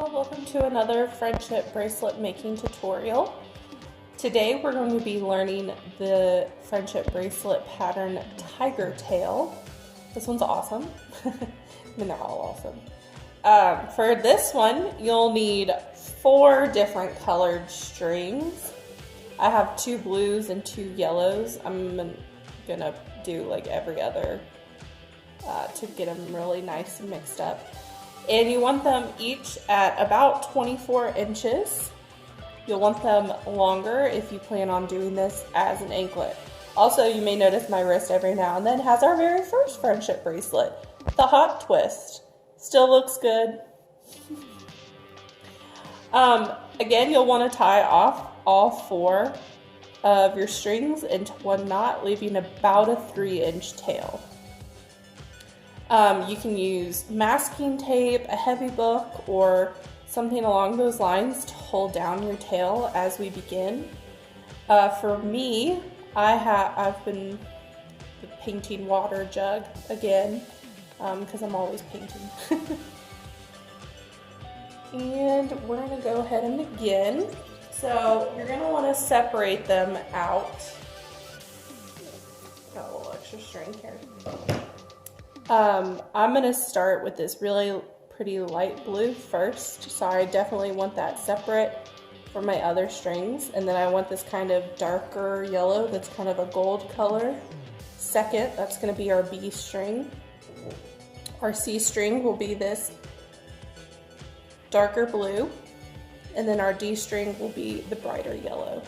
Well, welcome to another friendship bracelet making tutorial. Today we're going to be learning the friendship bracelet pattern Tiger Tail. This one's awesome. I mean, they're all awesome. For this one, you'll need 4 different colored strings. I have 2 blues and 2 yellows. I'm gonna do like every other to get them really nice and mixed up. And you want them each at about 24 inches. You'll want them longer if you plan on doing this as an anklet. Also, you may notice my wrist every now and then has our very first friendship bracelet, the hot twist. Still looks good. Again, you'll want to tie off all 4 of your strings into one knot, leaving about a 3-inch tail. You can use masking tape, a heavy book, or something along those lines to hold down your tail as we begin. For me, I've been painting water jug again because I'm always painting. And we're going to go ahead and begin. So you're going to want to separate them out. Got a little extra string here. I'm going to start with this really pretty light blue first, so I definitely want that separate from my other strings, and then I want this kind of darker yellow that's kind of a gold color. Second, that's going to be our B string. Our C string will be this darker blue, and then our D string will be the brighter yellow.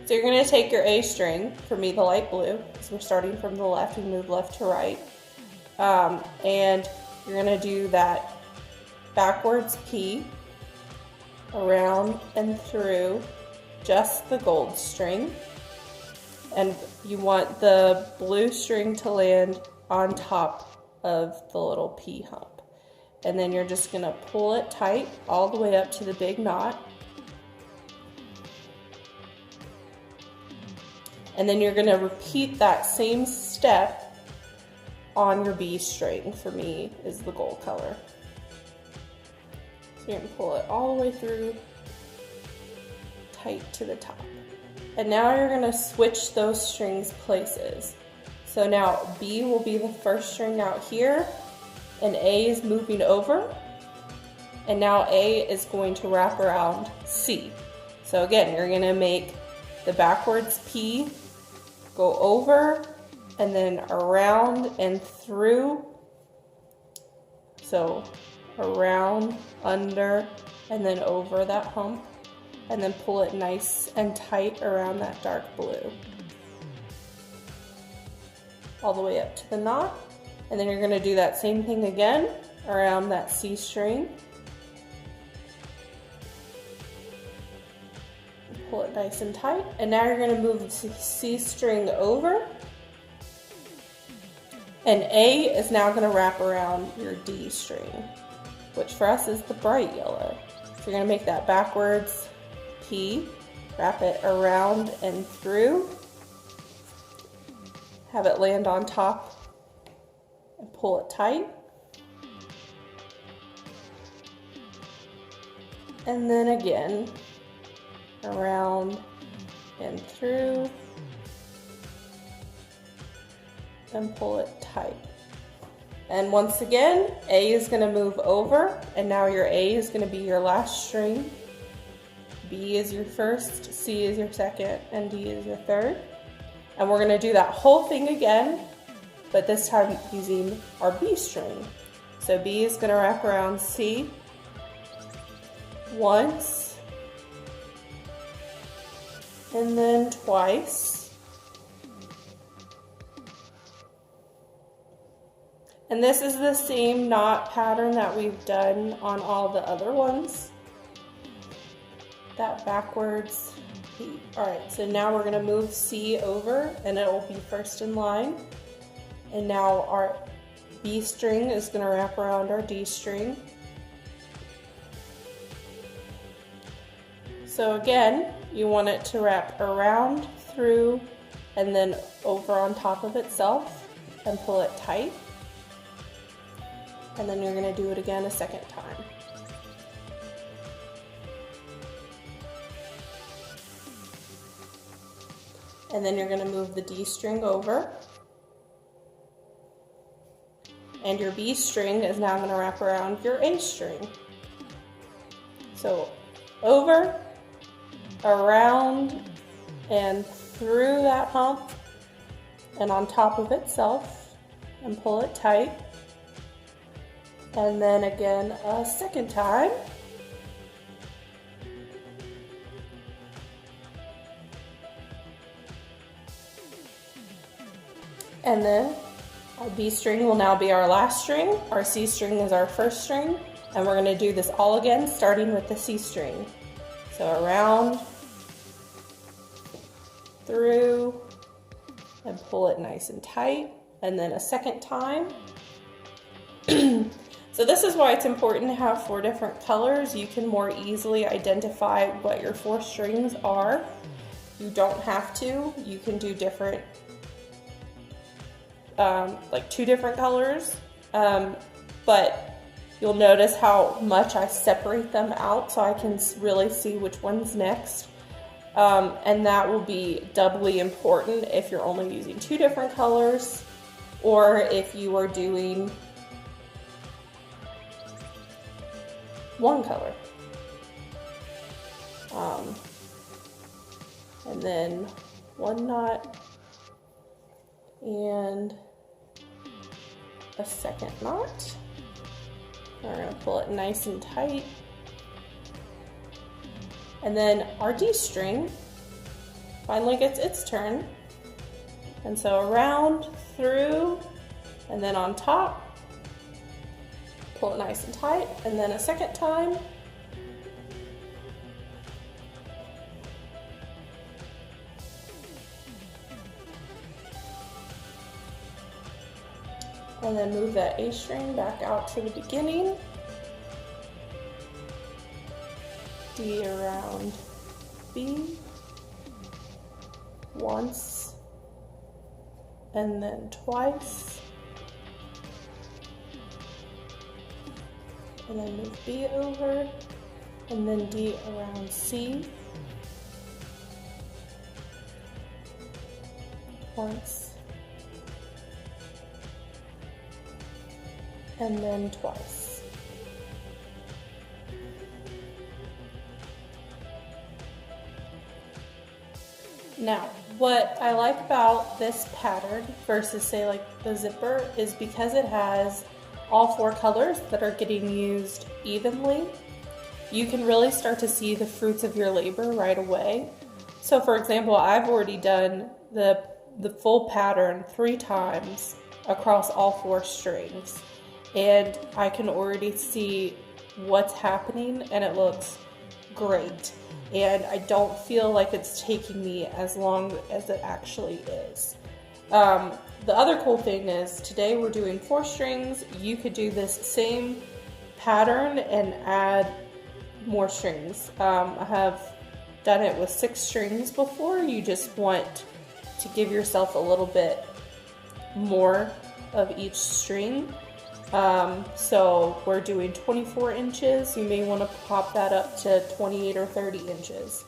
So you're going to take your A string, for me the light blue, because we're starting from the left, we move left to right. And you're going to do that backwards P around and through just the gold string, and you want the blue string to land on top of the little P hump, and then you're just going to pull it tight all the way up to the big knot, and then you're going to repeat that same step on your B string. For me is the gold color. So you're going to pull it all the way through tight to the top. And now you're going to switch those strings places. So now B will be the first string out here, and A is moving over, and now A is going to wrap around C. So again, you're going to make the backwards P go over and then around and through. So around, under, and then over that hump, and then pull it nice and tight around that dark blue. All the way up to the knot, and then you're going to do that same thing again around that C string. Pull it nice and tight, and now you're going to move the C string over, and A is now going to wrap around your D string, which for us is the bright yellow. So you're going to make that backwards P, wrap it around and through, have it land on top, and pull it tight. And then again, around and through, and pull it tight. And once again, A is going to move over, and now your A is going to be your last string, B is your first, C is your second, and D is your third. And we're going to do that whole thing again, but this time using our B string. So B is going to wrap around C once, and then twice. And this is the same knot pattern that we've done on all the other ones. That backwards P. Alright, so now we're going to move C over, and it will be first in line. And now our B string is going to wrap around our D string. So again, you want it to wrap around, through, and then over on top of itself, and pull it tight. And then you're going to do it again a second time. and then you're going to move the D string over, and your B string is now going to wrap around your A string. So over, around, and through that hump and on top of itself, and pull it tight. And then again a second time. And then our B string will now be our last string, our C string is our first string, and we're going to do this all again starting with the C string. So around, through, and pull it nice and tight, and then a second time. So this is why it's important to have 4 different colors. You can more easily identify what your 4 strings are. You don't have to. You can do different, like 2 different colors, but you'll notice how much I separate them out so I can really see which one's next. And that will be doubly important if you're only using 2 different colors, or if you are doing 1 color. And then 1 knot and a second knot. We're going to pull it nice and tight. And then our D string finally gets its turn. And so around, through, and then on top, pull it nice and tight, and then a second time. And then move that A string back out to the beginning. D around B once, and then twice, and then move B over, and then D around C once, and then twice. Now, what I like about this pattern versus say like the zipper is because it has all 4 colors that are getting used evenly, you can really start to see the fruits of your labor right away. So for example, I've already done the full pattern 3 times across all 4 strings, and I can already see what's happening, and it looks great. And I don't feel like it's taking me as long as it actually is. The other cool thing is today we're doing 4 strings. You could do this same pattern and add more strings. I have done it with 6 strings before. You just want to give yourself a little bit more of each string. So we're doing 24 inches. You may want to pop that up to 28 or 30 inches.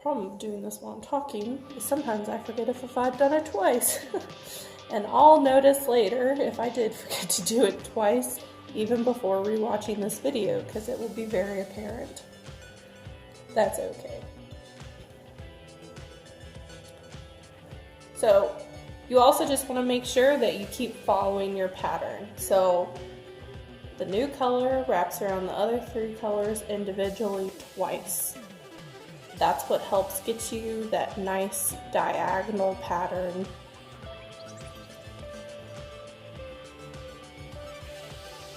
Problem of doing this while I'm talking is sometimes I forget if I've done it twice. And I'll notice later if I did forget to do it twice, even before rewatching this video, because it will be very apparent. That's okay. So you also just want to make sure that you keep following your pattern. So the new color wraps around the other 3 colors individually twice. That's what helps get you that nice diagonal pattern.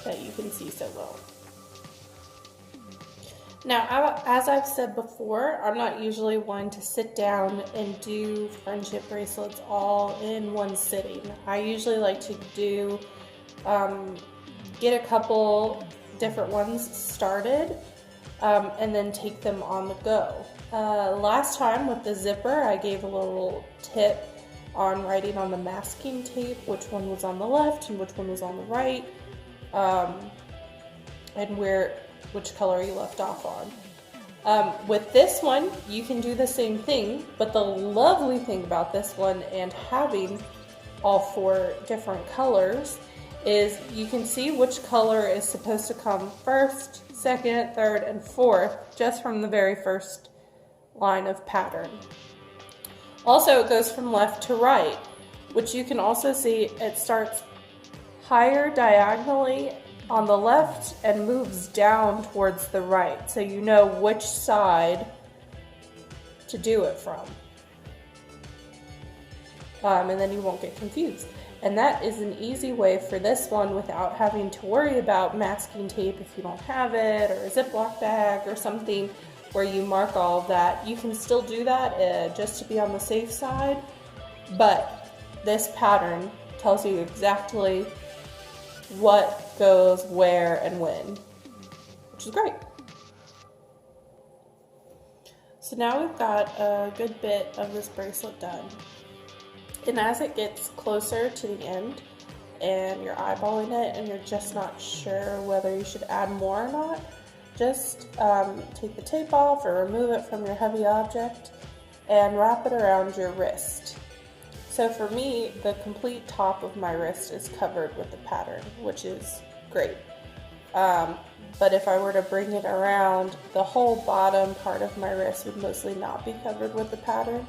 That you can see so well. Now, as I've said before, I'm not usually one to sit down and do friendship bracelets all in one sitting. I usually like to do, get a couple different ones started, and then take them on the go. Last time with the zipper, I gave a little tip on writing on the masking tape which one was on the left and which one was on the right, and which color you left off on. With this one, you can do the same thing, but the lovely thing about this one and having all 4 different colors is you can see which color is supposed to come first, second, third, and fourth just from the very first line of pattern. Also, it goes from left to right, which you can also see it starts higher diagonally on the left and moves down towards the right, so you know which side to do it from. And then you won't get confused. And that is an easy way for this one without having to worry about masking tape if you don't have it, or a Ziploc bag or something where you mark all of that. You can still do that just to be on the safe side, but this pattern tells you exactly what goes where and when, which is great. So now we've got a good bit of this bracelet done. And as it gets closer to the end and you're eyeballing it and you're just not sure whether you should add more or not, just take the tape off or remove it from your heavy object and wrap it around your wrist. So for me, the complete top of my wrist is covered with the pattern, which is great. But if I were to bring it around, the whole bottom part of my wrist would mostly not be covered with the pattern,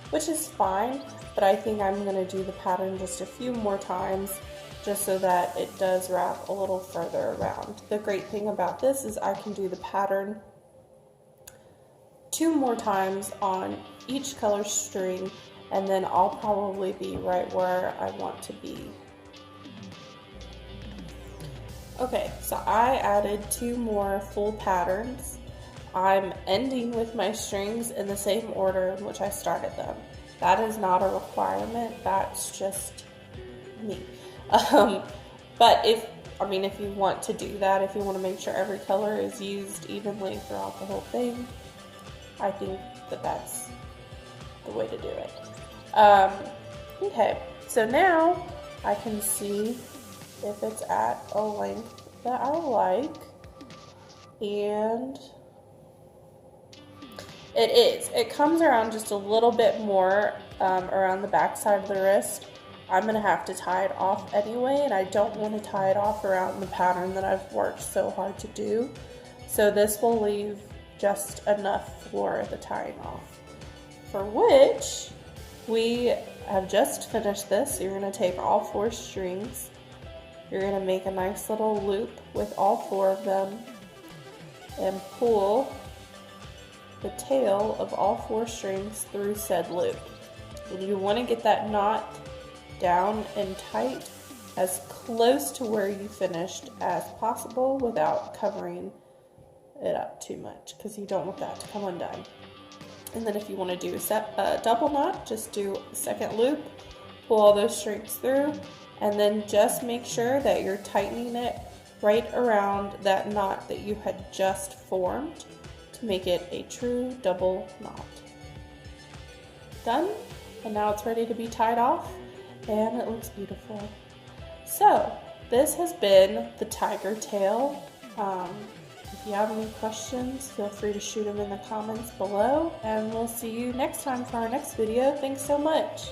which is fine, but I think I'm going to do the pattern just a few more times just so that it does wrap a little further around. The great thing about this is I can do the pattern 2 more times on each color string, and then I'll probably be right where I want to be. Okay, so I added 2 more full patterns. I'm ending with my strings in the same order in which I started them. That is not a requirement, that's just me. But if you want to do that, if you want to make sure every color is used evenly throughout the whole thing, I think that that's the way to do it. Okay, so now I can see if it's at a length that I like, and it is. It comes around just a little bit more around the back side of the wrist. I'm going to have to tie it off anyway, and I don't want to tie it off around the pattern that I've worked so hard to do. So this will leave just enough for the tying off, for which we have just finished this. So you're going to take all 4 strings. You're going to make a nice little loop with all 4 of them and pull the tail of all 4 strings through said loop. And you want to get that knot down and tight as close to where you finished as possible without covering it up too much, because you don't want that to come undone. And then if you want to do a double knot, just do a second loop, pull all those strings through, and then just make sure that you're tightening it right around that knot that you had just formed to make it a true double knot. Done, and now it's ready to be tied off, and it looks beautiful. So this has been the tiger tail. If you have any questions, feel free to shoot them in the comments below, and we'll see you next time for our next video. Thanks so much.